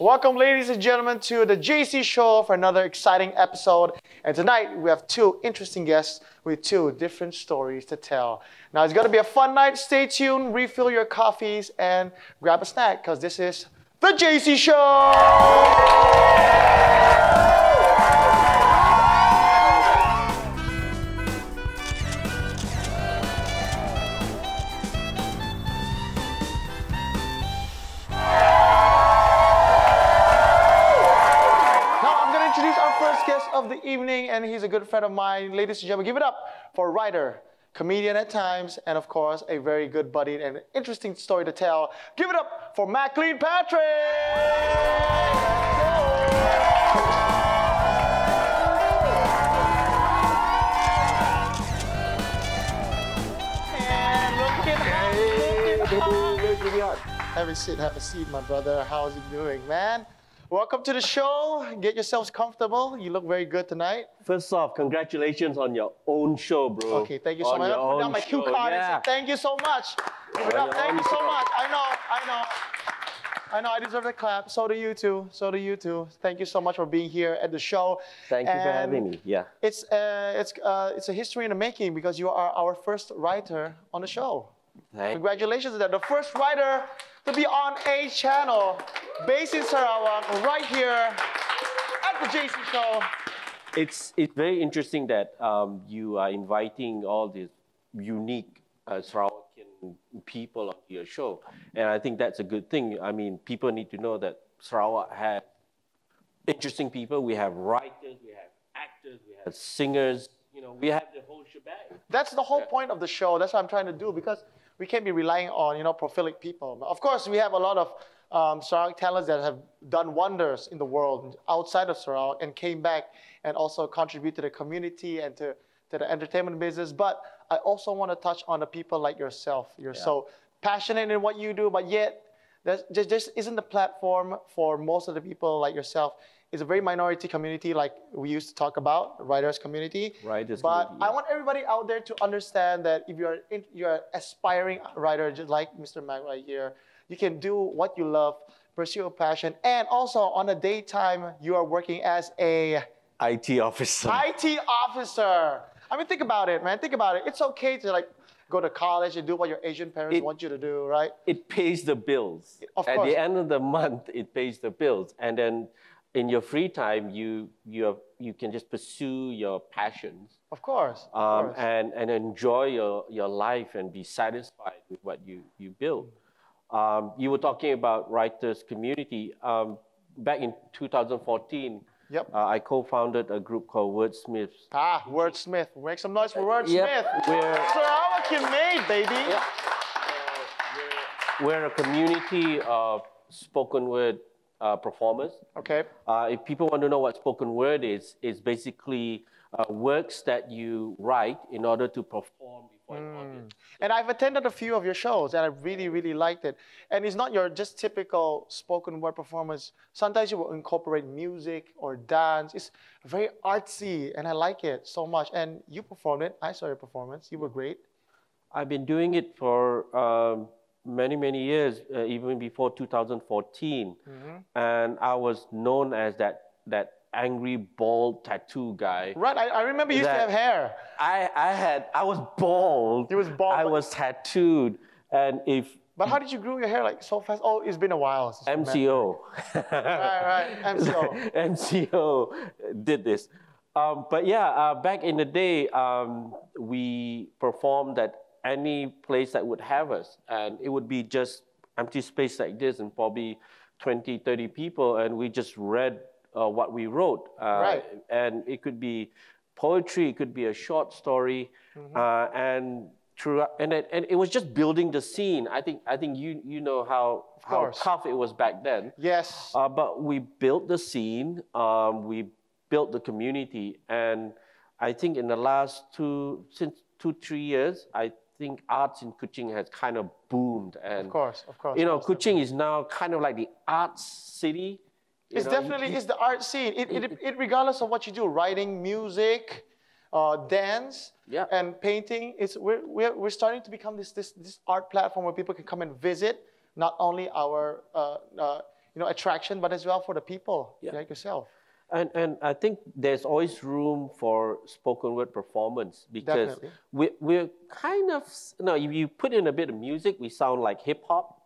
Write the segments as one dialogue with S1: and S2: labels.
S1: Welcome, ladies and gentlemen, to the JayC Show for another exciting episode. And tonight we have two interesting guests with two different stories to tell. Now it's going to be a fun night. Stay tuned, refill your coffees, and grab a snack because this is the JayC Show. Of the evening, and he's a good friend of mine. Ladies and gentlemen, give it up for writer, comedian at times, and of course, a very good buddy and an interesting story to tell. Give it up for Maclean Patrick! And look at how, Have a seat, my brother. How's he doing, man? Welcome to the show. Get yourselves comfortable. You look very good tonight.
S2: First off, congratulations on your own show, bro.
S1: Okay, thank you so much. I put down my cue card and say thank you so much. Give it up. Thank you so much. I know. I deserve a clap. So do you too. Thank you so much for being here at the show.
S2: Thank you for having me. Yeah.
S1: It's a history in the making because you are our first writer on the show. Congratulations to that. The first writer to be on a channel based in Sarawak, right here at the JayC Show.
S2: It's very interesting that you are inviting all these unique Sarawakian people onto your show, and I think that's a good thing. I mean, people need to know that Sarawak has interesting people. We have writers, we have actors, we have singers. You know, we have the whole shebang.
S1: That's the whole point of the show. That's what I'm trying to do because we can't be relying on, prolific people. Of course, we have a lot of Sarawak talents that have done wonders in the world outside of Sarawak and came back and also contribute to the community and to the entertainment business. But I also want to touch on the people like yourself. You're so passionate in what you do, but yet there just isn't the platform for most of the people like yourself. It's a very minority community, like we used to talk about, writers community. But I want everybody out there to understand that if you're an aspiring writer, just like Mr. Mac right here, you can do what you love, pursue a passion, and also on the daytime, you are working as a
S2: IT officer.
S1: IT officer. I mean, think about it, man. Think about it. It's okay to go to college and do what your Asian parents want you to do, right?
S2: It pays the bills.
S1: Of course.
S2: At the end of the month, it pays the bills, and then in your free time, you can just pursue your passions.
S1: Of course.
S2: And enjoy your life and be satisfied with what you build. You were talking about writers community. Back in 2014, I co-founded a group called Wordsmiths.
S1: Wordsmith. Make some noise for Wordsmith.
S2: Yep.
S1: Sarawakian made, baby.
S2: Yep. We're a community of spoken word performers.
S1: Okay.
S2: If people want to know what spoken word is, it's basically works that you write in order to perform before an audience.
S1: And I've attended a few of your shows, and I really, really liked it. And it's not your just typical spoken word performance. Sometimes you will incorporate music or dance. It's very artsy, and I like it so much. And you performed it. I saw your performance. You were great.
S2: I've been doing it for many years, even before 2014, and I was known as that angry bald tattoo guy.
S1: Right, I remember you used to have hair.
S2: I was bald.
S1: You was bald.
S2: I was tattooed, and
S1: But how did you grow your hair so fast? Oh, it's been a while.
S2: MCO.
S1: right, MCO.
S2: MCO did this. But yeah, back in the day, we performed at any place that would have us, and it would be just empty space like this and probably 20, 30 people, and we just read what we wrote. And it could be poetry, it could be a short story, and it was just building the scene. I think you know how tough it was back then.
S1: Yes.
S2: But we built the scene, we built the community, and I think in the last 2-3 years, I think arts in Kuching has kind of boomed. And
S1: of course.
S2: Kuching is now kind of like the arts city.
S1: It's definitely the art scene. It regardless of what you do, writing, music, dance, and painting. We're starting to become this art platform where people can come and visit not only our attraction, but as well for the people like yourself.
S2: And I think there's always room for spoken word performance because
S1: Definitely.
S2: we're kind of, if you put in a bit of music, we sound like hip hop.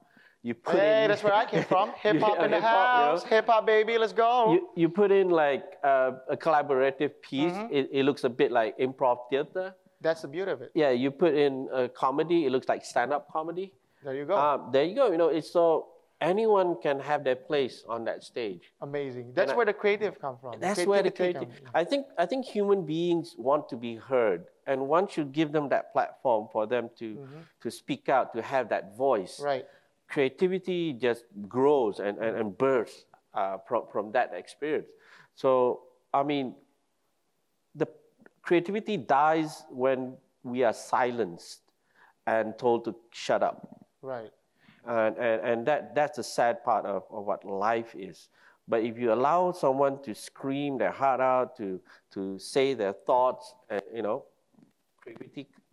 S2: You put
S1: Hey,
S2: in,
S1: that's where I came from. Hip hop in the house. Hip hop, baby, let's go.
S2: You put in like a collaborative piece, it looks a bit like improv theater.
S1: That's the beauty of it.
S2: Yeah, you put in a comedy, it looks like stand-up comedy.
S1: There you go.
S2: There you go. It's so anyone can have their place on that stage.
S1: Amazing. That's where the creative comes from.
S2: That's where the creative. I think human beings want to be heard, and one should give them that platform for them to speak out, to have that voice.
S1: Right.
S2: Creativity just grows and bursts from that experience. So I mean, the creativity dies when we are silenced and told to shut up.
S1: Right.
S2: And that's the sad part of what life is. But if you allow someone to scream their heart out, to say their thoughts,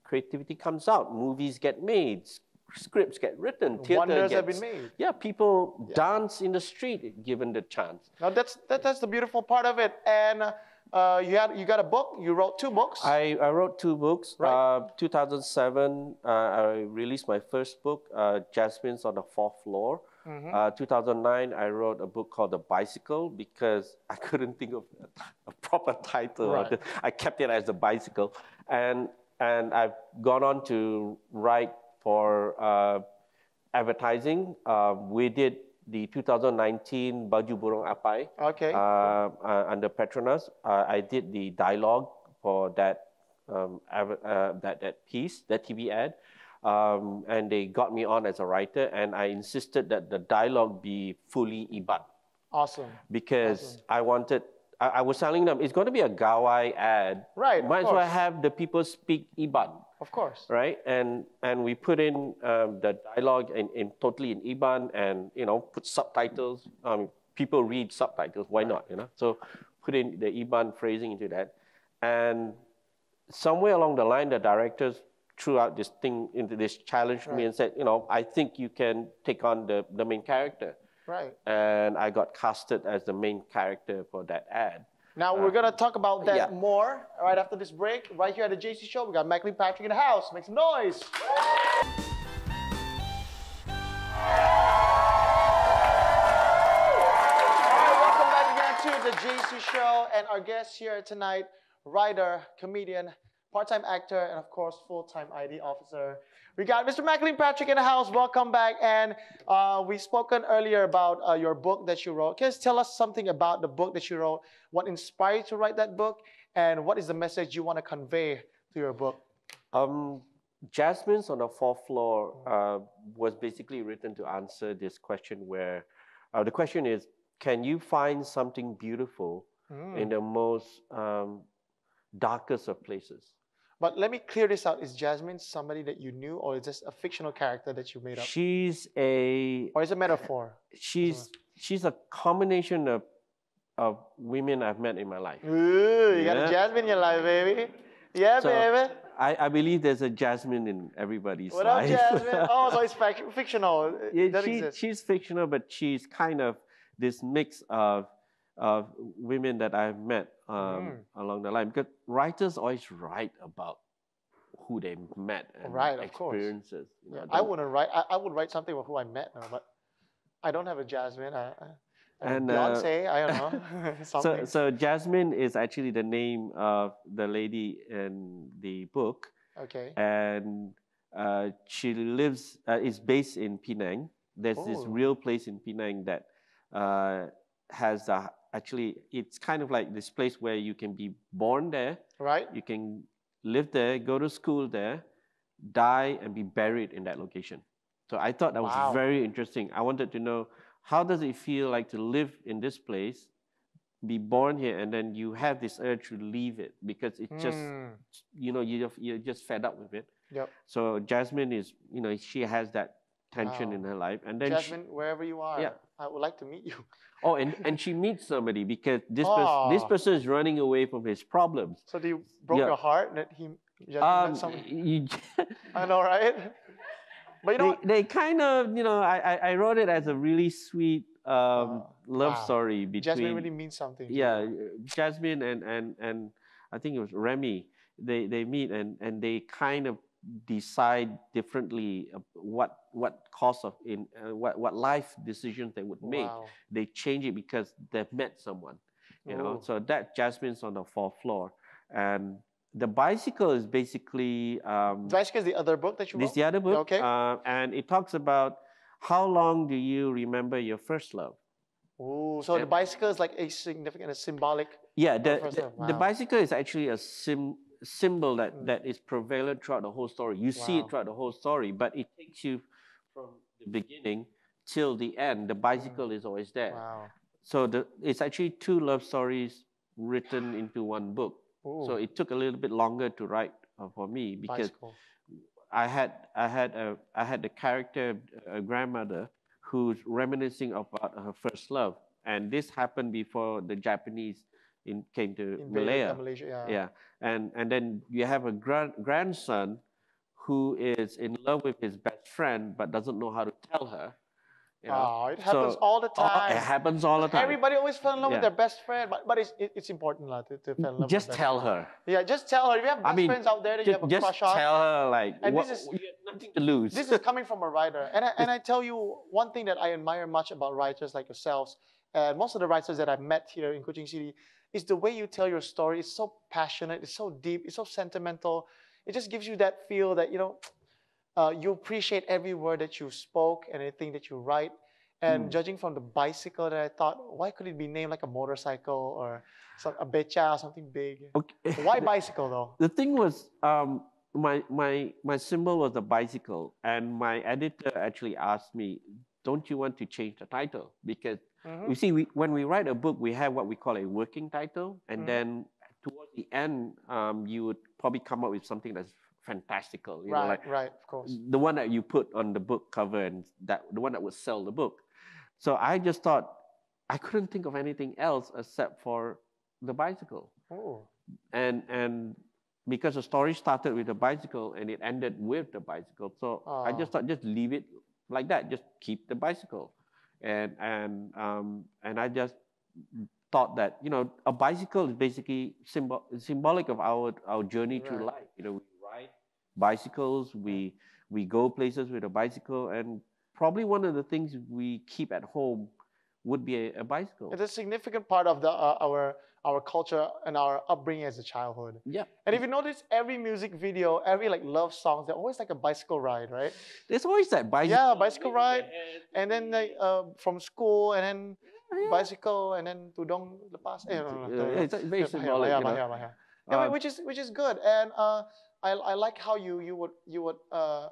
S2: creativity comes out. Movies get made, scripts get written, theater
S1: Wonders have been made.
S2: Yeah, people dance in the street given the chance.
S1: Now that's the beautiful part of it. And you got a book. You wrote 2 books.
S2: I wrote 2 books.
S1: Right.
S2: 2007, I released my first book, Jasmine's on the Fourth Floor. 2009, I wrote a book called The Bicycle because I couldn't think of a proper title.
S1: Right.
S2: I kept it as The Bicycle. And I've gone on to write for advertising. We did the 2019 Baju Burung Apai under Petronas. I did the dialogue for that piece, that TV ad. And they got me on as a writer, and I insisted that the dialogue be fully Iban.
S1: Awesome.
S2: Because I wanted, I was telling them, it's going to be a Gawai ad.
S1: Right.
S2: Might as well have the people speak Iban.
S1: Of course.
S2: Right? And we put in the dialogue in totally in Iban and, put subtitles. People read subtitles. Why not? So put in the Iban phrasing into that. And somewhere along the line, the directors threw out this thing into this challenge to me and said, I think you can take on the main character.
S1: Right.
S2: And I got casted as the main character for that ad.
S1: Now we're going to talk about that more right after this break. Right here at the JayC Show, we got Maclean Patrick in the house. Make some noise. Welcome back again to the JayC Show. And our guest here tonight, writer, comedian, part-time actor, and of course, full-time ID officer. We got Mr. Maclean Patrick in the house. Welcome back. And we've spoken earlier about your book that you wrote. Can you tell us something about the book that you wrote? What inspired you to write that book? And what is the message you want to convey to your book?
S2: Jasmine's on the Fourth Floor was basically written to answer this question where the question is, can you find something beautiful in the most darkest of places?
S1: But let me clear this out. Is Jasmine somebody that you knew, or is this a fictional character that you made up?
S2: She's a...
S1: Or is it a metaphor?
S2: She's a combination of women I've met in my life.
S1: Ooh, you got a Jasmine in your life, baby. Yeah, so baby.
S2: I believe there's a Jasmine in everybody's
S1: life.
S2: What
S1: up, Jasmine? Oh, so it's fictional.
S2: She's fictional, but she's kind of this mix of women that I've met along the line. Because writers always write about who they met and experiences.
S1: I wouldn't write. I would write something about who I met, but I don't have a Jasmine. And Beyonce, I don't know.
S2: So Jasmine is actually the name of the lady in the book.
S1: Okay.
S2: And she lives, is based in Penang. There's this real place in Penang that has actually, it's kind of like this place where you can be born there.
S1: Right.
S2: You can live there, go to school there, die, and be buried in that location. So I thought that was very interesting. I wanted to know, how does it feel like to live in this place, be born here, and then you have this urge to leave it because it's just, you're just fed up with it.
S1: Yep.
S2: So Jasmine is, she has that tension in her life. And then
S1: Jasmine, wherever you are, I would like to meet you.
S2: Oh, and she meets somebody because this person is running away from his problems.
S1: So you broke your heart that he met somebody? I know, right? But
S2: they kind of, I wrote it as a really sweet love
S1: Wow.
S2: story
S1: Jasmine
S2: between
S1: really means something to
S2: yeah
S1: you.
S2: Jasmine and I think it was Remy. They meet and they kind of decide differently what course of in what life decisions they would make.
S1: Wow.
S2: They change it because they've met someone, you know.
S1: Ooh.
S2: So that Jasmine's on the fourth floor, and the bicycle is basically
S1: Bicycle is the other book that you
S2: this
S1: wrote?
S2: the other book,
S1: Okay.
S2: and it talks about how long do you remember your first love.
S1: Ooh, so the bicycle is like a significant, a symbolic.
S2: Yeah,
S1: First love.
S2: the
S1: Wow.
S2: bicycle is actually a symbol that is prevalent throughout the whole story. You see it
S1: Wow.
S2: throughout the whole story, but it takes you from the beginning till the end. The bicycle is always there.
S1: Wow.
S2: So it's actually two love stories written into one book. So
S1: Ooh.
S2: it took a little bit longer to write for me because
S1: Bicycle.
S2: I had the character, a grandmother, who's reminiscing about her first love, and this happened before the Japanese came to
S1: Invaded
S2: Malaya.
S1: Malaysia, yeah.
S2: Yeah, and then you have a grandson who is in love with his best friend but doesn't know how to tell her. You know?
S1: Oh, it happens all the time.
S2: It happens all the time.
S1: Everybody always fell in love with
S2: Yeah.
S1: their best friend, but it's important to fall in love
S2: Just
S1: with their best
S2: tell
S1: friend.
S2: her.
S1: Yeah, just tell her. If you have best friends out there that you have a
S2: just
S1: crush on,
S2: tell her like
S1: And
S2: what,
S1: this is-
S2: you have nothing to lose.
S1: this is coming from a writer. And I tell you, one thing that I admire much about writers like yourselves, and most of the writers that I've met here in Kuching City, is the way you tell your story. It's so passionate, it's so deep, it's so sentimental. It just gives you that feel that, you appreciate every word that you spoke and anything that you write. And judging from the bicycle, that I thought, why could it be named like a motorcycle or a becha or something big?
S2: Okay.
S1: Why bicycle though?
S2: The thing was, my symbol was a bicycle, and my editor actually asked me, "Don't you want to change the title?" Because you see, when we write a book, we have what we call a working title, and then towards the end, you would probably come up with something that's fantastical. You know, like
S1: Right, of course.
S2: the one that you put on the book cover, and the one that would sell the book. So I just thought I couldn't think of anything else except for the bicycle.
S1: Oh.
S2: And because the story started with the bicycle and it ended with the bicycle, so I just thought just leave it like that, just keep the bicycle, and I just thought that a bicycle is basically symbolic of our journey through life. We ride bicycles, we go places with a bicycle, and probably one of the things we keep at home would be a bicycle.
S1: It's a significant part of our culture and our upbringing as a childhood.
S2: Yeah.
S1: And if you notice, every music video, every like love songs, they're always like a bicycle ride, right?
S2: There's always that bicycle.
S1: Yeah, bicycle ride, and then like from school, and then bicycle, and then tudong lepas.
S2: It's very symbolic.
S1: Yeah, which is good, and I like how you would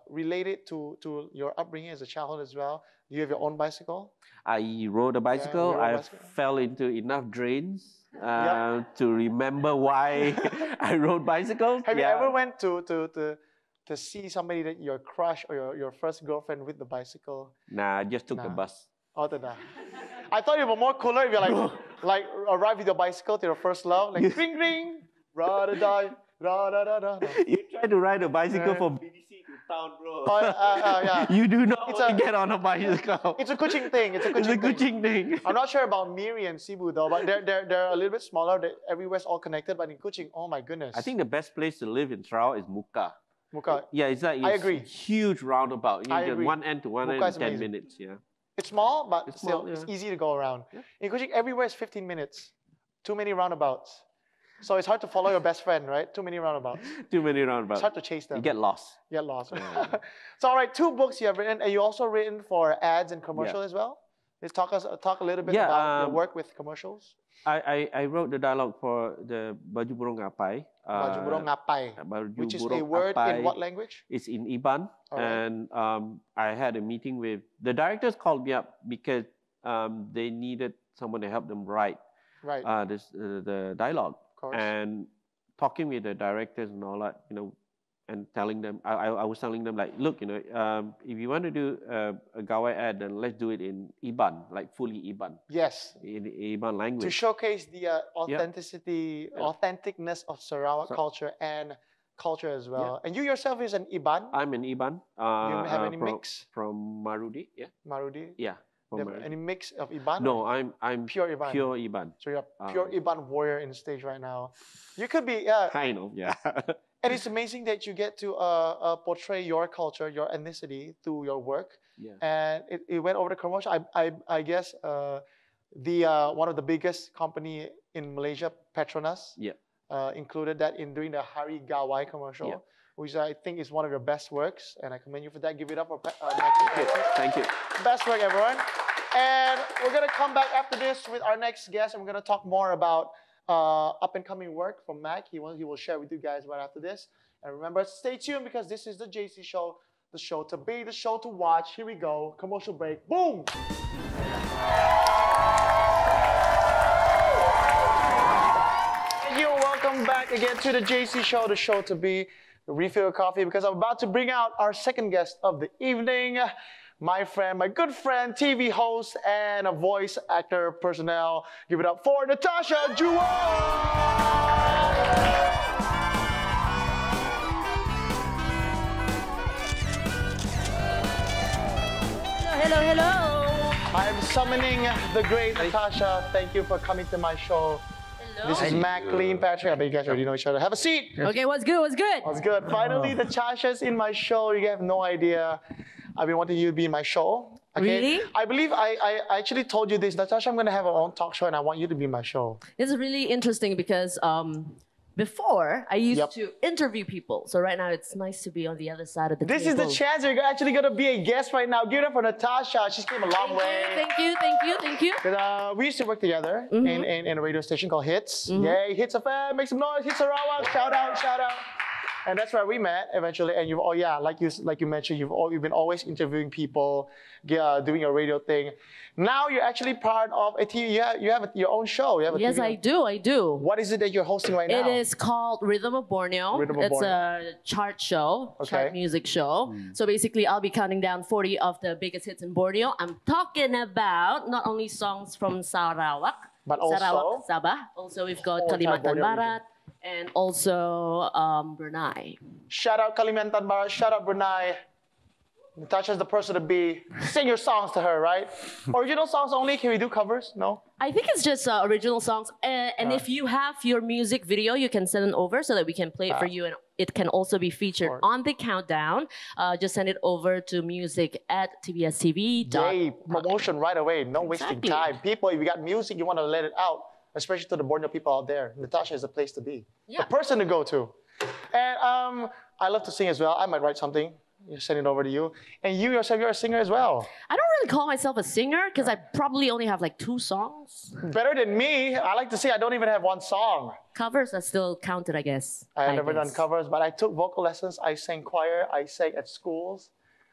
S1: relate it to your upbringing as a childhood as well. Do you have your own bicycle?
S2: I rode a bicycle.
S1: rode a
S2: I
S1: bicycle.
S2: fell into enough drains to remember why I rode bicycles.
S1: Have you ever went to see somebody that your crush or your first girlfriend with the bicycle?
S2: Nah, I just took the bus.
S1: Oh, I thought it was more cooler if you like arrive with your bicycle to your first love, like ring ring, ra-da-da, ra-da-da-da.
S2: You try to ride a bicycle from BDC to town, bro.
S1: Yeah.
S2: You do not want to get on a bicycle.
S1: It's a Kuching thing. It's a
S2: Kuching thing.
S1: I'm not sure about Miri and Cebu though, but they're a little bit smaller. Everywhere's all connected, but in Kuching, oh my goodness.
S2: I think the best place to live in Sarawak is Muka.
S1: Muka.
S2: Yeah, it's like
S1: I agree.
S2: Huge roundabout. You get one end to one
S1: Muka
S2: end
S1: is
S2: in 10
S1: amazing.
S2: minutes. Yeah.
S1: It's small, but
S2: It's
S1: still,
S2: small,
S1: it's
S2: yeah.
S1: easy to go around.
S2: Yeah.
S1: In Kuching, everywhere is 15 minutes. Too many roundabouts. So it's hard to follow your best friend, right? Too many roundabouts.
S2: Too many roundabouts.
S1: It's hard to chase them.
S2: You get lost.
S1: Get lost. So all right, 2 books you have written, and you also written for ads and commercial as well. Let's talk a little bit about your work with commercials.
S2: I wrote the dialogue for the Baju Burung Apai.
S1: Baju Burung Ngapai,
S2: Baju
S1: which is a
S2: Burung
S1: word
S2: Apai.
S1: in what language?
S2: It's in Iban.
S1: All right.
S2: And I had a meeting with the directors. Called me up because they needed someone to help them write
S1: Right.
S2: the dialogue.
S1: Of course.
S2: And talking with the directors and all that, and telling them, I was telling them like, look, if you want to do a Gawai ad, then let's do it in Iban, like fully Iban.
S1: Yes.
S2: In Iban language.
S1: To showcase the authenticity, authenticness of Sarawak culture and culture as well.
S2: Yeah.
S1: And you yourself is an Iban.
S2: I'm an Iban.
S1: You have any mix?
S2: From Marudi, yeah.
S1: Marudi.
S2: Yeah.
S1: Any mix of Iban?
S2: No, I'm
S1: Pure Iban.
S2: Pure Iban.
S1: So you're a pure Iban warrior in the stage right now. You could be, yeah.
S2: Kind of, yeah.
S1: And it's amazing that you get to portray your culture, your ethnicity through your work.
S2: Yeah.
S1: And it went over the commercial. I guess one of the biggest company in Malaysia, Petronas,
S2: Yeah.
S1: included that in doing the Hari Gawai commercial,
S2: Yeah.
S1: which I think is one of your best works. And I commend you for that. Give it up for Maclean Patrick.
S2: Thank you.
S1: Best work, everyone. And we're going to come back after this with our next guest, and we're going to talk more about up-and-coming work from Mac. He will share with you guys right after this. And remember, stay tuned because this is the JayC Show, the show to be, the show to watch. Here we go. Commercial break. Boom! Thank you. Welcome back again to the JayC Show, the show to be. Refill your coffee because I'm about to bring out our second guest of the evening. My friend, my good friend, TV host, and a voice actor personnel. Give it up for Natasha Juan!
S3: Hello, hello.
S1: I'm summoning the great Natasha. Thank you for coming to my show.
S3: Hello.
S1: This is Maclean Patrick. I bet you guys already know each other. Have a seat.
S3: Okay, what's good? What's good?
S1: That's good. Finally, Natasha's in my show. You have no idea. I've been wanting you to be in my show. Okay?
S3: Really?
S1: I believe I actually told you this. Natasha, I'm going to have our own talk show and I want you to be in my show.
S3: This is really interesting because before I used to interview people. So right now it's nice to be on the other side of the
S1: This
S3: table.
S1: is the chance you're actually going to be a guest right now. Give it up for Natasha. She's came a long way.
S3: Thank you.
S1: We used to work together in a radio station called Hits. Yay, Hits FM, make some noise, Hits Sarawak, shout out, shout out. And that's where we met eventually. And you've, like you mentioned, you've been always interviewing people, doing your radio thing. Now you're actually part of a TV. You have your own show. You have a
S3: Yes,
S1: TV.
S3: I do.
S1: What is it that you're hosting right now?
S3: It is called Rhythm of Borneo.
S1: Rhythm of
S3: it's
S1: Borneo.
S3: a chart show, chart music show. So basically, I'll be counting down 40 of the biggest hits in Borneo. I'm talking about not only songs from Sarawak,
S1: But also?
S3: Sarawak, Sabah. Also, we've got
S1: Oh, entire
S3: Kalimantan
S1: Borneo
S3: Barat and also Brunei.
S1: Shout out Kalimantan Barat, shout out Brunei. Natasha's the person to be. Sing your songs to her, right? Original songs only? Can we do covers? No?
S3: I think it's just original songs. And if you have your music video, you can send it over so that we can play it for you. And it can also be featured on the countdown. Just send it over to music@tbstv.
S1: Yay, promotion right away. No wasting
S3: Exactly.
S1: time. People, if you got music, you want to let it out, especially to the Borneo people out there. Natasha is the place to be.
S3: Yeah.
S1: The person to go to. And I love to sing as well. I might write something. You send it over to you. And you yourself, you're a singer as well.
S3: I don't really call myself a singer because I probably only have like 2 songs.
S1: Better than me. I like to say I don't even have one song.
S3: Covers are still counted, I guess.
S1: I have never done
S3: guess.
S1: covers, but I took vocal lessons. I sang choir. I sang at schools.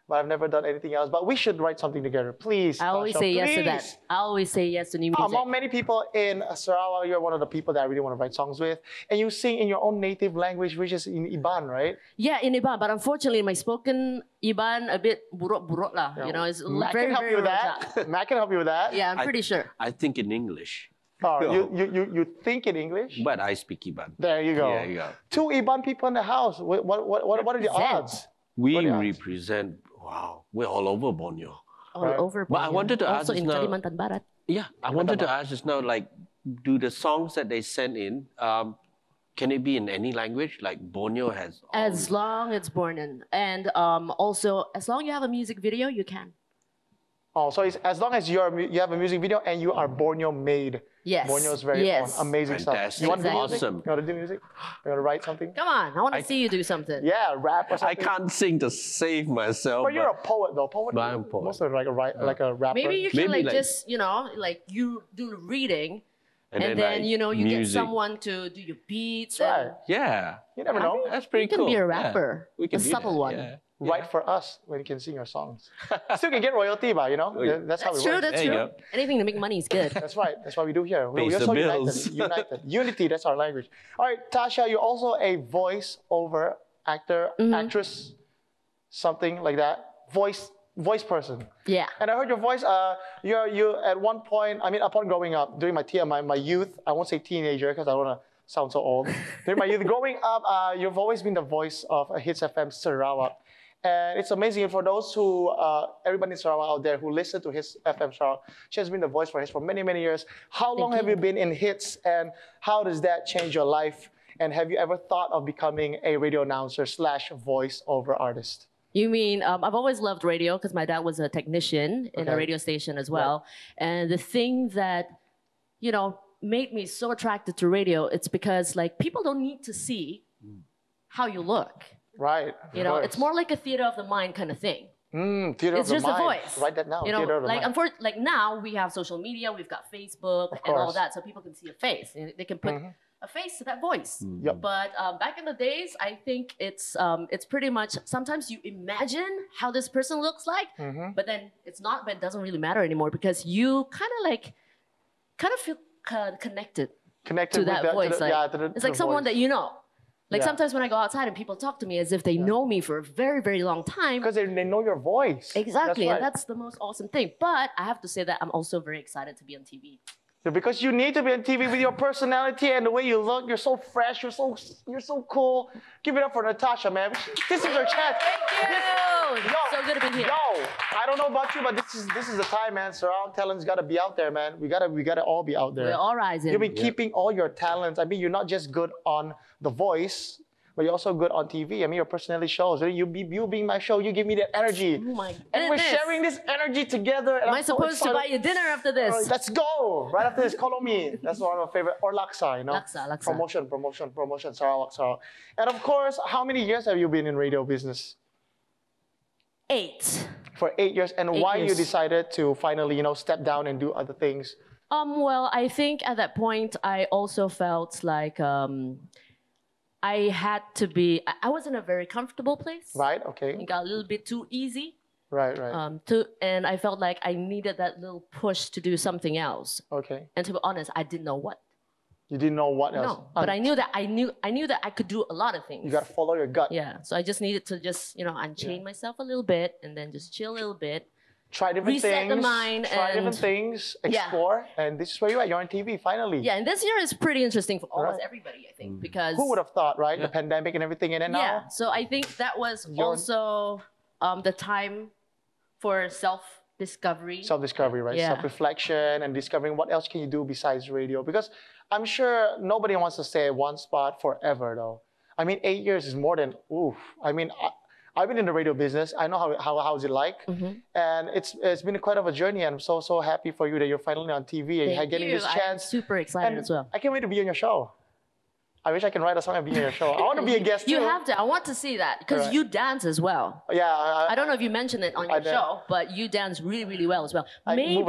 S1: But I've never done anything else. But we should write something together, please.
S3: I always
S1: Tasha,
S3: say yes to
S1: please.
S3: that. I always say yes to new music.
S1: Among many people in Sarawak, you're one of the people that I really want to write songs with. And you sing in your own native language, which is in Iban, right?
S3: Yeah, in Iban, but unfortunately, my spoken Iban a bit buruk-buruk lah. You know, it's
S1: Mac
S3: very,
S1: can help
S3: very
S1: you with
S3: rojak.
S1: that. Mac can help you with that.
S3: Yeah, I'm pretty sure.
S2: I think in English,
S1: Oh, you think in English?
S2: but I speak Iban.
S1: There you go.
S2: There you go.
S1: 2 Iban people in the house. What are the odds?
S2: We
S1: What else?
S2: represent, we're all over Borneo.
S3: All over.
S2: But I
S3: Borneo.
S2: wanted to ask
S3: also
S2: just
S3: in
S2: now-
S3: Kalimantan Barat.
S2: Yeah, I wanted to ask just now, like, do the songs that they send in, can it be in any language? Like Borneo has.
S3: As long as born in, and also as long you have a music video, you can.
S1: Oh, so it's, as long as you have a music video and you are Borneo made.
S3: Yes.
S1: Borneo's very
S3: Yes.
S1: own. Amazing
S2: Fantastic.
S1: stuff. You want to do music?
S2: Awesome.
S1: You want to do music? You want to write something?
S3: Come on, I want to see you do something.
S1: Yeah, rap or
S2: I
S1: something.
S2: can't sing to save myself.
S1: But you're a poet though. Poet.
S2: But I'm a poet.
S1: Most of like a rapper.
S3: Maybe you can
S2: Maybe
S3: like
S2: like-
S3: just like you do reading, and then
S2: like,
S3: you get
S2: music.
S3: someone to do your beats.
S1: Right.
S3: And
S2: Yeah.
S1: You never know.
S2: That's pretty
S3: you can
S2: cool.
S3: be a
S2: Yeah.
S3: rapper,
S2: We can
S3: a
S2: do
S3: subtle
S2: that,
S3: one.
S2: Yeah.
S1: Write for us when you can sing your songs. Still can get royalty, but you know that's how
S3: That's
S1: it
S3: true.
S1: works.
S3: That's
S2: There you
S3: true.
S2: go.
S3: Anything to make money is good.
S1: That's right. That's what we do here.
S2: Pays
S1: We're
S2: the
S1: so
S2: bills.
S1: united. Unity, that's our language. All right, Tasha, you're also a voice-over actor, actress, something like that. Voice person.
S3: Yeah.
S1: And I heard your voice. You at one point. I mean, upon growing up during my youth. I won't say teenager because I don't want to sound so old. During my youth, growing up, you've always been the voice of Hits FM Sarawak. And it's amazing for those who, everybody in Sarawak out there who listen to his FM Sarawak. She has been the voice for his for many, many years. How long have you been in hits, and how does that change your life? And have you ever thought of becoming a radio announcer / voice-over artist?
S3: You mean, I've always loved radio because my dad was a technician in a radio station as well. Right. And the thing that, you know, made me so attracted to radio, it's because like people don't need to see how you look.
S1: Right.
S3: You know, it's more like a theater of the mind kind of thing.
S1: Theater
S3: it's
S1: of the
S3: just
S1: mind.
S3: a voice.
S1: Write that down.
S3: You know,
S1: theater of the mind.
S3: like now we have social media, we've got Facebook and all that, so people can see a face. They can put a face to that voice.
S1: Yep.
S3: But back in the days, I think it's pretty much, sometimes you imagine how this person looks like, but then it's not, but it doesn't really matter anymore because you kind of feel connected to that voice. It's like someone that you know. Like sometimes when I go outside and people talk to me as if they know me for a very, very long time.
S1: Because they know your voice.
S3: Exactly, and that's the most awesome thing. But I have to say that I'm also very excited to be on TV.
S1: Yeah, because you need to be on TV with your personality and the way you look. You're so fresh. You're so cool. Give it up for Natasha, man. This is her chance.
S3: Thank you. So good to be here.
S1: Yo, I don't know about you, but this is the time, man. Sarawak talent's got to be out there, man. We gotta all be out there.
S3: We're all rising.
S1: You've been keeping all your talents. I mean, you're not just good on The Voice, but you're also good on TV. I mean, your personality shows. You being my show, you give me that energy.
S3: Oh my goodness.
S1: And we're sharing this energy together. And
S3: Am I supposed to buy you dinner after this?
S1: Let's go. Right after this, call me. That's one of my favorite. Or Laksa, you know.
S3: Laksa.
S1: Promotion, Sarawak. And of course, how many years have you been in radio business?
S3: 8.
S1: For 8 years. And why you decided to finally, step down and do other things?
S3: Well, I think at that point, I also felt like I had to be, I was in a very comfortable place.
S1: Right, okay.
S3: It got a little bit too easy.
S1: Right.
S3: And I felt like I needed that little push to do something else.
S1: Okay.
S3: And to be honest, I didn't know what.
S1: You didn't know what else?
S3: No, but I knew that I could do a lot of things.
S1: You got to follow your gut.
S3: Yeah, so I just needed to just, unchain myself a little bit and then just chill a little bit.
S1: Try different
S3: Reset
S1: things.
S3: the mind.
S1: Try different things. Explore. And this is where you're at. You're on TV, finally.
S3: Yeah, and this year is pretty interesting for almost everybody, I think, because...
S1: Who would have thought, right? The pandemic and everything in it now.
S3: Yeah, so I think that was also the time for self-discovery.
S1: Self-discovery, right?
S3: Yeah.
S1: Self-reflection and discovering what else can you do besides radio. Because I'm sure nobody wants to stay at one spot forever, though. I mean, 8 years is more than, oof. I mean, I've been in the radio business. I know how's it like. And it's been quite of a journey. And I'm so happy for you that you're finally on TV and you're getting this chance.
S3: I'm super excited as well.
S1: I can't wait to be on your show. I wish I can write a song and be on your show. I want to be a guest too.
S3: You have to. I want to see that because you dance as well.
S1: Yeah.
S3: I don't know if you mentioned it on your show, but you dance really, really well as well. Maybe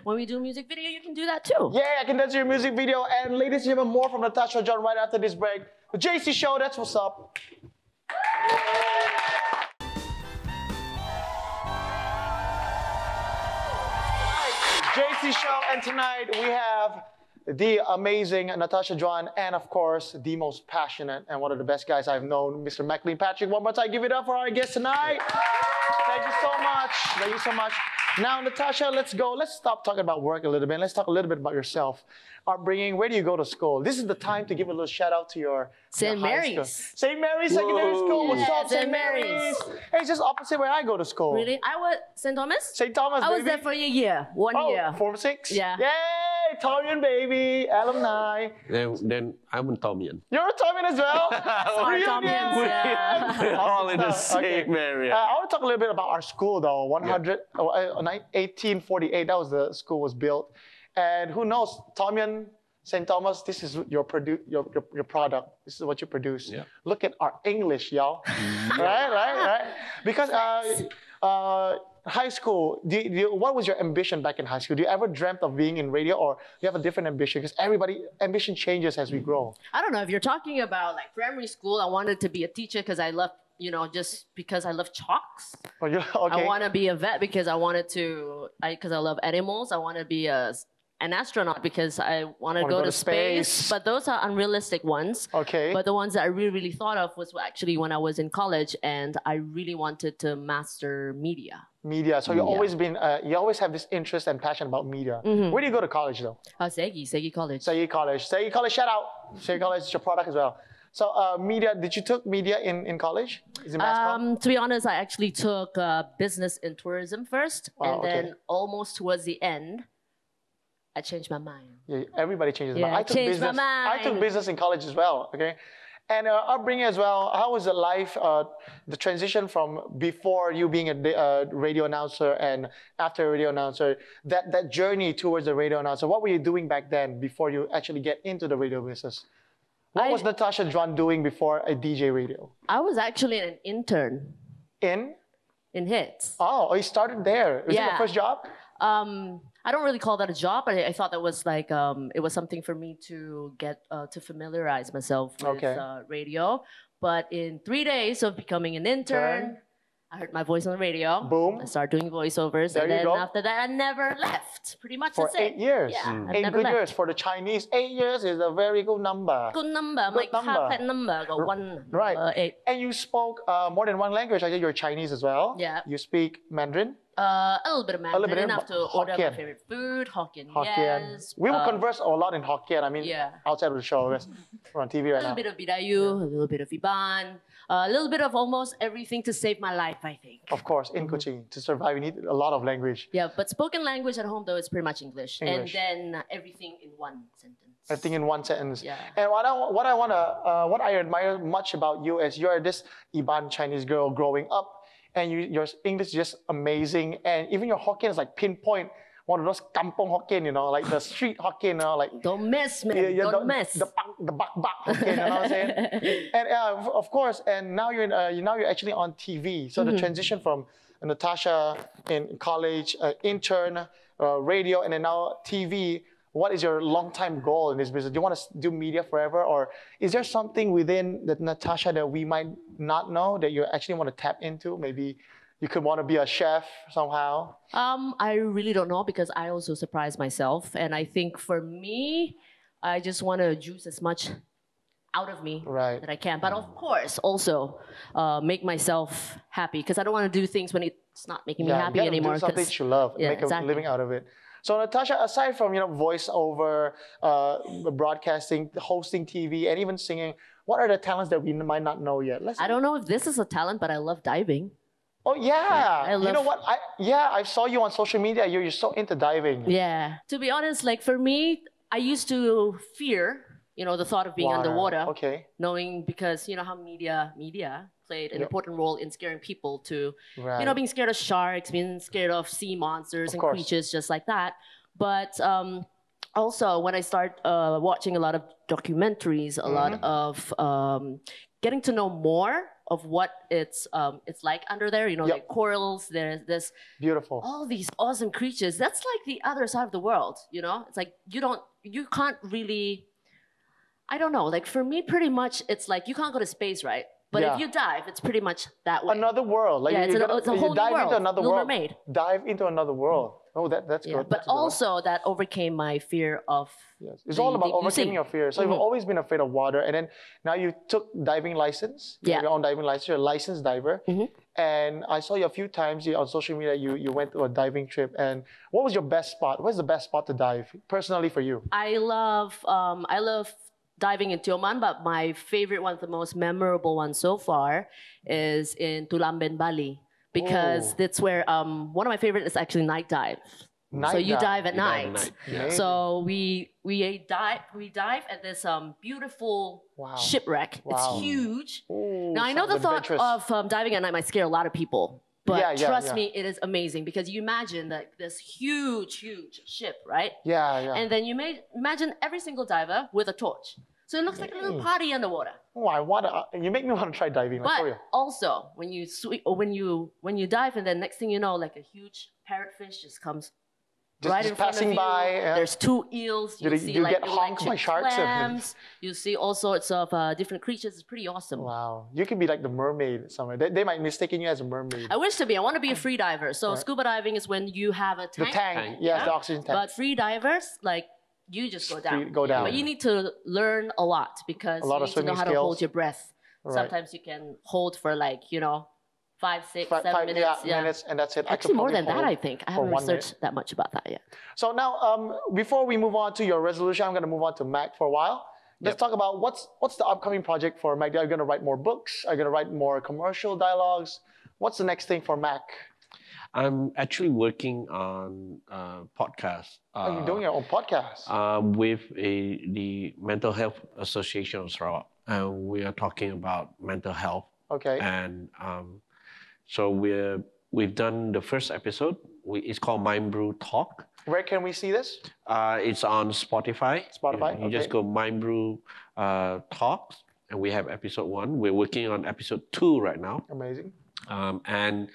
S3: when we do a music video, you can do that too.
S1: Yeah, I can dance your music video. And ladies and gentlemen, more from Natasha Juan right after this break. The JayC Show, that's what's up. JayC Show, and tonight we have the amazing Natasha Juan, and of course, the most passionate and one of the best guys I've known, Mr. Maclean Patrick. One more time, give it up for our guest tonight. Thank you so much. Thank you so much. Now, Natasha, let's go. Let's stop talking about work a little bit. Let's talk a little bit about yourself. Upbringing, where do you go to school? This is the time to give a little shout out to your
S3: St. Mary's.
S1: St. Mary's Secondary School. What's up,
S3: St. Mary's?
S1: Hey, it's just opposite where I go to school.
S3: Really? I was St. Thomas?
S1: St. Thomas,
S3: I
S1: baby.
S3: was there for a year. One year.
S1: 4 6?
S3: Yeah.
S1: Yay! Tomian, baby. Alumni.
S4: Then I'm a Tomian.
S1: You're a Tomian as well?
S3: Sorry, Tomians. Yeah.
S4: We're all in the same area.
S1: I want to talk a little bit about our school, though. 1848, that was the school was built. And who knows, Tomian, St. Thomas, this is your product. This is what you produce.
S4: Yeah.
S1: Look at our English, y'all. right? Because high school, what was your ambition back in high school? Do you ever dreamt of being in radio, or do you have a different ambition? Because ambition changes as we grow.
S3: I don't know. If you're talking about like primary school, I wanted to be a teacher because I love, just because I love chalks.
S1: Oh, okay.
S3: I want to be a vet because I love animals. I want to be an astronaut because I want to go to space. But those are unrealistic ones.
S1: Okay.
S3: But the ones that I really thought of was actually when I was in college and I really wanted to master media.
S1: Media. So you always have this interest and passion about media. Where do you go to college though?
S3: JayC College.
S1: JayC College, shout out. JayC College is your product as well. So media, did you took media in college? Is it mass comm?
S3: To be honest, I actually took business and tourism first, and then almost towards the end, I changed my mind.
S1: Yeah, everybody changes
S3: Yeah,
S1: mind. I took
S3: changed my
S1: business. I took
S3: mind.
S1: business in college as well. Okay, and upbringing as well. How was the life? The transition from before you being a radio announcer and after a radio announcer. That journey towards the radio announcer. What were you doing back then before you actually get into the radio business? What was Natasha Juan doing before a DJ radio?
S3: I was actually an intern
S1: In
S3: Hits.
S1: Oh, you started there. Was it your
S3: Yeah.
S1: first job?
S3: I don't really call that a job, but I thought that was like it was something for me to get to familiarize myself with radio. But in 3 days of becoming an intern, I heard my voice on the radio.
S1: Boom.
S3: I started doing voiceovers,
S1: There
S3: and
S1: you
S3: then
S1: go.
S3: after that, I never left. Pretty much
S1: For
S3: that's it.
S1: 8 years.
S3: Yeah, I've
S1: 8
S3: never
S1: good
S3: left.
S1: years. For the Chinese, 8 years is a very good number.
S3: Good number,
S1: Good
S3: my
S1: number.
S3: carpet number, got one
S1: Right.
S3: 8.
S1: And you spoke more than one language. I think you're Chinese as well.
S3: Yeah.
S1: You speak Mandarin?
S3: A little bit of Mandarin,
S1: bit of
S3: enough to order my
S1: Hokkien.
S3: favorite food, Hokkien,
S1: Hokkien.
S3: yes.
S1: We will converse a lot in Hokkien. I mean,
S3: Yeah.
S1: outside of the show, because we're on TV
S3: A
S1: right
S3: little
S1: now.
S3: bit of Bidayu, a little bit of Iban, a little bit of almost everything to save my life, I think.
S1: Of course, in Kuching, to survive, you need a lot of language.
S3: Yeah, but spoken language at home though is pretty much English.
S1: English.
S3: And then everything in one sentence.
S1: Everything in one sentence.
S3: Yeah.
S1: And what I admire much about you is you're this Iban Chinese girl growing up, and your English is just amazing, and even your Hokkien is like pinpoint. One of those kampong Hokkien, like the street Hokkien, like
S3: Don't miss, man. Don't miss.
S1: the bak Hokkien, you know what I'm saying? And of course, and now you're actually on TV. So the transition from Natasha in college, intern, radio, and then now TV. What is your long-time goal in this business? Do you want to do media forever, or is there something within the Natasha that we might not know that you actually want to tap into? Maybe you could want to be a chef somehow.
S3: I really don't know because I also surprise myself. And I think for me, I just want to juice as much out of me that I can. But of course, also make myself happy because I don't want to do things when it's not making me happy
S1: you
S3: anymore.
S1: Do something that you love, make a living out of it. So Natasha, aside from voiceover, broadcasting, hosting TV, and even singing, what are the talents that we might not know yet?
S3: I don't know if this is a talent, but I love diving.
S1: Oh yeah,
S3: I love...
S1: you know what? I saw you on social media. You're so into diving.
S3: Yeah. To be honest, like for me, I used to fear, the thought of being underwater.
S1: Okay.
S3: Knowing because how media played an important role in scaring people to, being scared of sharks, being scared of sea monsters and creatures just like that. But also when I start watching a lot of documentaries, a lot of getting to know more of what it's like under there, like corals, there's this
S1: beautiful,
S3: all these awesome creatures. That's like the other side of the world, It's like you can't really, I don't know, like for me pretty much it's like you can't go to space, right? But if you dive, it's pretty much that way.
S1: Another world. Like
S3: it's a whole
S1: you dive
S3: new world.
S1: into another
S3: Little
S1: world.
S3: Mermaid.
S1: Dive into another world. Oh, that's good.
S3: But also that overcame my fear of
S1: It's all about overcoming your fear. So you've always been afraid of water, and then now you took diving license. You have your own diving license. You're a licensed diver. And I saw you a few times on social media. You went to a diving trip. And what was your best spot? What's the best spot to dive personally for you?
S3: I love diving in Tioman, but my favorite one, the most memorable one so far, is in Tulamben, Bali, because that's where one of my favorites is actually night dive. So you dive at night. So we dive at this beautiful shipwreck. It's huge. Now I know the thought of diving at night might scare a lot of people. But trust me, it is amazing because you imagine that this huge ship, right? And then you may imagine every single diver with a torch. So it looks like a little party underwater.
S1: Oh, you make me want to try diving.
S3: But also, when you dive and then next thing you know, like a huge parrotfish just comes right in front
S1: passing
S3: of you.
S1: by.
S3: There's 2 eels. You see like
S1: get honked by sharks.
S3: Clams. You see all sorts of different creatures. It's pretty awesome.
S1: Wow. You could be like the mermaid somewhere. They might mistaken you as a mermaid.
S3: I wish to be. I want to be a free diver. So scuba diving is when you have a tank.
S1: The tank. Yes, the oxygen tank.
S3: But free divers, like, you just go down.
S1: Go down.
S3: But you need to learn a lot because you need to know how to hold your breath. Sometimes you can hold for 5, 6, 7 minutes.
S1: Minutes, and that's it.
S3: Actually, more than that, I think. I haven't researched that much about that yet.
S1: So now, before we move on to your resolution, I'm going to move on to Mac for a while. let's talk about what's the upcoming project for Mac. Are you going to write more books? Are you going to write more commercial dialogues? What's the next thing for Mac?
S4: I'm actually working on a podcast.
S1: Are you doing your own podcast?
S4: With the Mental Health Association of Sarawak. We are talking about mental health.
S1: Okay.
S4: And so we've done the first episode. It's called Mind Brew Talk.
S1: Where can we see this?
S4: It's on Spotify.
S1: Spotify.
S4: You just go Mind Brew Talks, and we have episode 1. We're working on episode 2 right now.
S1: Amazing.
S4: And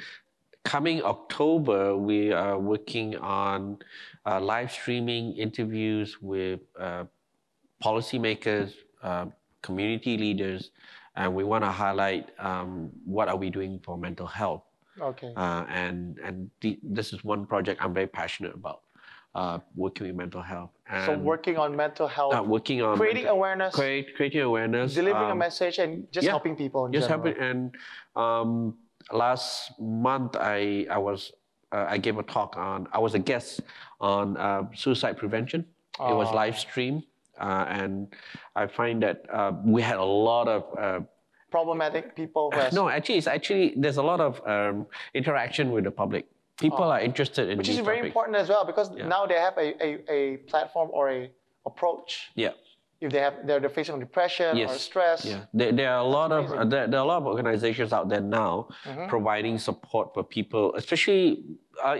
S4: coming October, we are working on live streaming interviews with policymakers, community leaders, and we want to highlight what are we doing for mental health.
S1: Okay.
S4: This is one project I'm very passionate about, working with mental health.
S1: So working on mental health,
S4: working on
S1: creating awareness,
S4: creating awareness,
S1: delivering a message, and just helping people in general.
S4: Helping. And last month I gave a talk on. I was a guest on suicide prevention. It was live streamed. And I find that we had a lot of
S1: problematic people.
S4: No, actually, there's a lot of interaction with the publiblic. People are interested in
S1: which is very important as well, because now they have a platform or a approach.
S4: Yeah.
S1: If they're facing depression or stress.
S4: Yeah. There are a lot of organizations out there now providing support for people, especially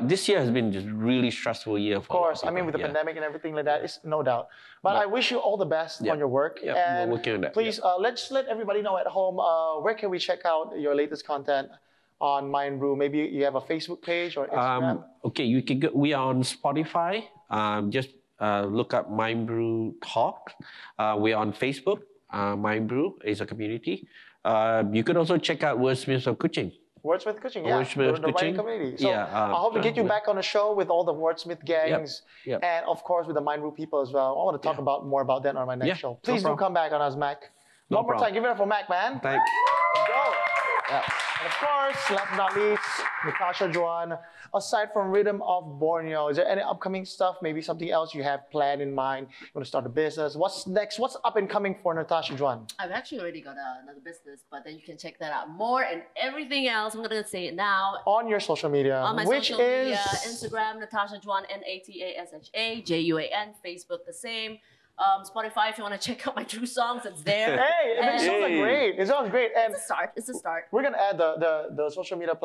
S4: this year has been just really stressful year.
S1: Of course, I mean with the pandemic and everything like that, it's no doubt. But I wish you all the best on your work.
S4: Yeah,
S1: and
S4: we're working on that.
S1: Please let's let everybody know at home where can we check out your latest content on Mind Brew. Maybe you have a Facebook page or Instagram.
S4: Okay, you can go, we are on Spotify. Just look up Mind Brew Talk. We're on Facebook. Mind Brew is a community. You could also check out Wordsmiths of Kuching.
S1: Wordsmith Kuching, yeah.
S4: Wordsmith
S1: the writing community. So I hope to get you back on the show with all the Wordsmith gangs and of course with the Mind Brew people as well. I want to talk more about that on my next show. Please do come back on us, Mac. One more time, give it up for Mac, man.
S4: Thanks.
S1: Let's go. And of course, last but not least, Natasha Juan. Aside from Rhythm of Borneo, is there any upcoming stuff, maybe something else you have planned in mind? You want to start a business? What's next? What's up and coming for Natasha Juan?
S3: I've actually already got another business, but then you can check that out more, and everything else, I'm going to say it now.
S1: On your social media.
S3: On my social media, Instagram, Natasha Juan, Natasha Juan, Facebook the same. Spotify, if you want to check out my true songs, it's there.
S1: Hey, these songs are great. It sounds great. And
S3: it's a start.
S1: We're gonna add the social media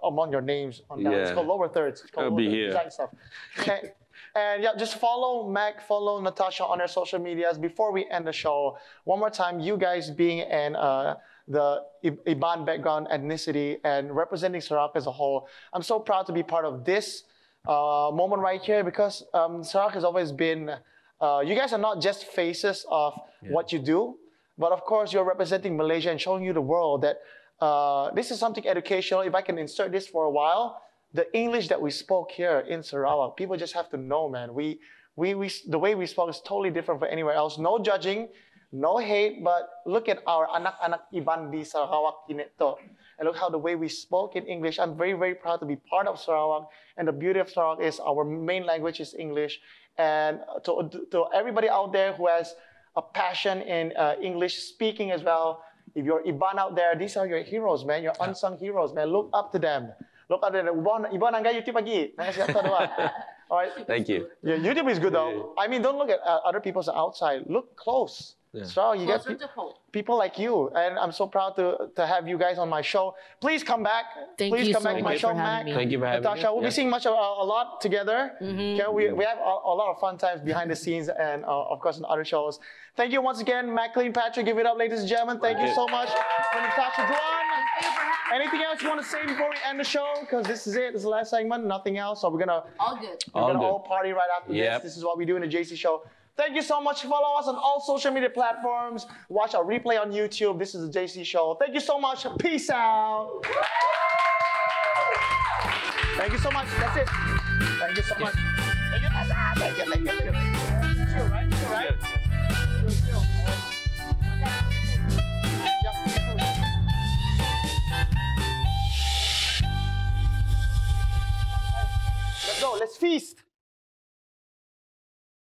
S1: among your names on that. It's called Lower Thirds. It's called
S4: I'll be here.
S1: Stuff. Okay. And just follow Mac, follow Natasha on her social medias. Before we end the show, one more time, you guys being in the Iban background, ethnicity, and representing Sarawak as a whole, I'm so proud to be part of this moment right here, because Sarawak has always been. You guys are not just faces of what you do, but of course you're representing Malaysia and showing you the world that this is something educational. If I can insert this for a while, the English that we spoke here in Sarawak, people just have to know, man. The way we spoke is totally different from anywhere else. No judging, no hate, but look at our anak-anak Iban di Sarawak Kinito. And look how the way we spoke in English. I'm very, very proud to be part of Sarawak. And the beauty of Sarawak is our main language is English. And to everybody out there who has a passion in English speaking as well, if you're Iban out there, these are your heroes, man. Your unsung heroes, man. Look up to them. Look up to them. Iban angga YouTube lagi. All right.
S4: Thank you.
S1: Yeah, YouTube is good though. I mean, don't look at other people's outside. Look close. So you get people like you, and I'm so proud to have you guys on my show. Please come back. Please come back to my show, Mac.
S4: Thank you for having me.
S1: Natasha, we'll be seeing a lot together. Okay, we have a lot of fun times behind the scenes and of course in other shows. Thank you once again, Maclean Patrick. Give it up, ladies and gentlemen. Thank you so much for Natasha Juan. Anything else you want to say before we end the show? Because this is it. This is the last segment. Nothing else. So we're gonna all party right after this. This is what we do in the JayC Show. Thank you so much. Follow us on all social media platforms. Watch our replay on YouTube. This is the JayC Show. Thank you so much. Peace out. Thank you so much. That's it. Thank you so much. Thank you. Thank you. Thank you. Thank you. Chill, right? Chill, right? Chill. Let's go. Let's feast.